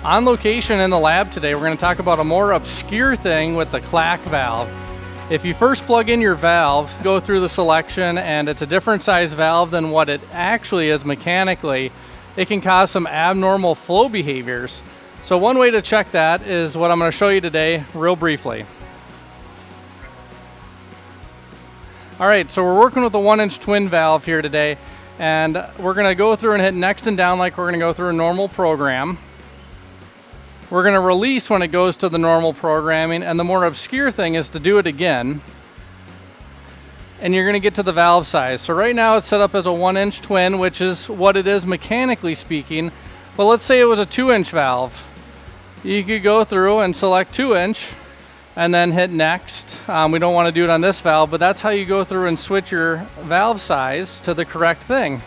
On location in the lab today, we're going to talk about a more obscure thing with the clack valve. If you first plug in your valve, go through the selection, and it's a different size valve than what it actually is mechanically, it can cause some abnormal flow behaviors. So one way to check that is what I'm going to show you today real briefly. Alright, so we're working with a 1-inch twin valve here today, and we're going to go through and hit next and down like we're going to go through a normal program. We're going to release when it goes to the normal programming, and the more obscure thing is to do it again. And you're going to get to the valve size. So right now it's set up as a 1-inch twin, which is what it is mechanically speaking. But let's say it was a 2-inch valve. You could go through and select 2-inch and then hit next. We don't want to do it on this valve, but that's how you go through and switch your valve size to the correct thing.